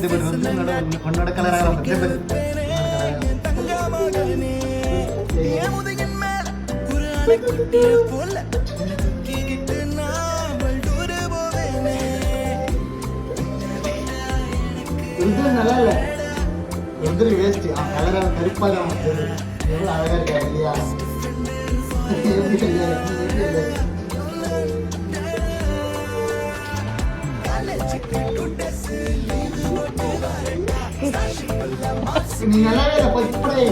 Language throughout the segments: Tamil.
ரெண்டு பேர் வந்து உன்னோட கலராக ரெண்டு பேர் நல்லா இல்லை எதிரி வேஸ்ட் கலராக கருப்பாக எவ்வளோ அழகாக இருக்காரு இல்லையா நீ நல்லாவே இல்லை போய் இப்படியே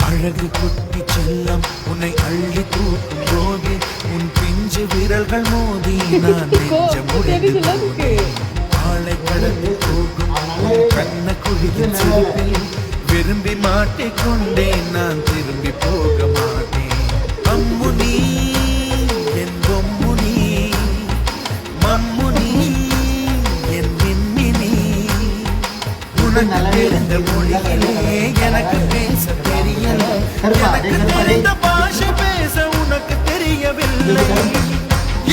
அழகு குட்டி செல்லம் உன்னை அள்ளி தூக்கும் போது உன் பிஞ்சு விரல்கள் மோதி நான் ஆளை கடந்து போகும் கண்ண குழியில் சிரிப்பில் விரும்பி மாட்டிக்கொண்டேன் நான் திரும்பி போக மாட்டேன் அம்முனி என் பொம்முனி மம்முனி என் மின்மினி உனக்கு தெரிந்த மொழியிலே எனக்கு பேச தெரியல எனக்கு தெரிந்த பாஷை பேச உனக்கு தெரியவில்லை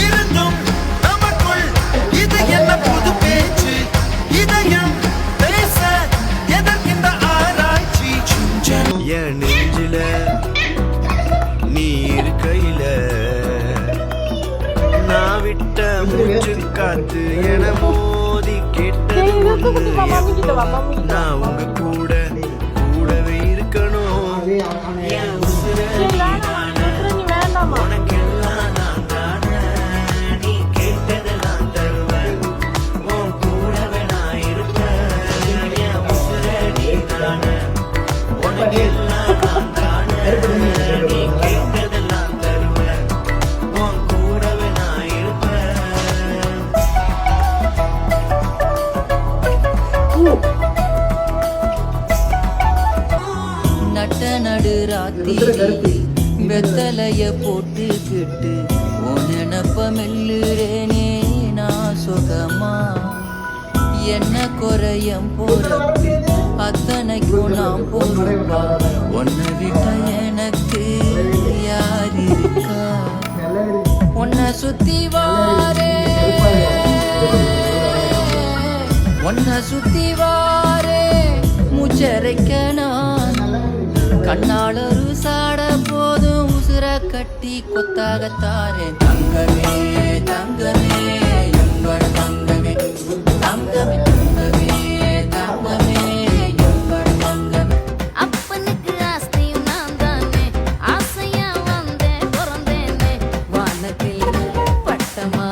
இருந்தும் நமக்குள் இது என்ன புது பேச்சு இதயம் பேச எதற்கின்ற ஆராய்ச்சி என் நெஞ்சில நீ இருக்கையில நான் விட்ட மூச்சு காத்து என மோதி கேட்டது நான் உங்க கூடவே இருக்கணும் உனக்கெல்லாம் நான் தானே நீ கேட்டதெல்லாம் தருவேன் உன் கூடவே நான் இருப்பேன் என் உசுரடி தானே உனக்கெல்லாம் நான் தானே நீ கேட்டதெல்லாம் தருவேன் உன் கூடவே நான் இருப்பேன் நட்ட நடு ராத்திரி வெத்தலைய போட்டுக்கிட்டு உனப்ப மெல்லுறேனே நான் சுகமா என்ன குறையம் போறப்பு அத்தனைக்கும் நான் போறப்பா உன்னை விட்ட எனக்கு யார் இருக்கா உன்னை சுத்தி வாரே மூச்சரைக்க நான் கண்ணாளொரு சாட போதும் உசுர கட்டி கொத்தாகத்தாரே தங்கமே தங்கமே எங்களோட தங்கமே தங்கமே தங்கமே தங்கமே எங்களோட தங்கமே அப்பனுக்கு ஆஸ்தியும் நான் தானே ஆசையா வந்தேன் பிறந்தேனே வானத்தில் பட்டமா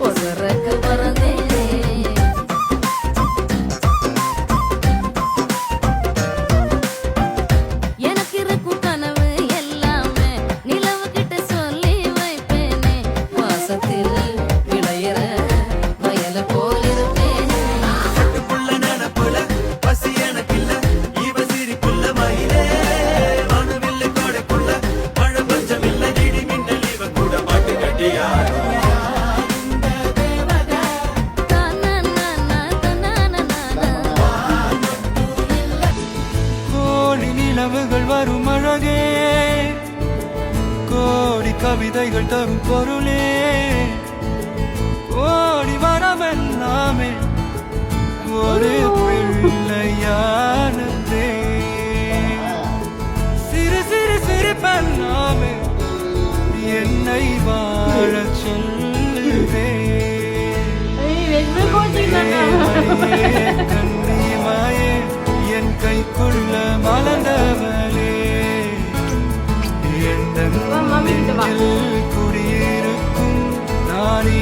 ஒசரக்கு பிறந்தேனே எனக்கு இருக்கும் கனவு எல்லாமே நிலவு கிட்ட சொல்லி வைப்பேனே வாசத்தில் விளையிற வயல போல் இருப்பேனே கட்டுக்குள்ள நினப்புல பசி எனக்கில்ல இவ சிரிப்புள்ள மயிலே வானவில்லை கோடைக்குள்ள மழை பஞ்சம் இல்ல இடி மின்னல் இவ கூட பாட்டு கட்டியா கோடி நிலவுகள் வரும் அழகே கோடி கவிதைகள் தரும் பொருளே கோடி வரமெல்லாமே ஒரு பிள்ளையானதே சிறு சிறு சிரிப்பெல்லாமே என்னை வாழச் சொல்லுதே கண்ணியமாயே என் கைக்குள்ள மலர்ந்தவளே எந்த குடியிருக்கும் நானே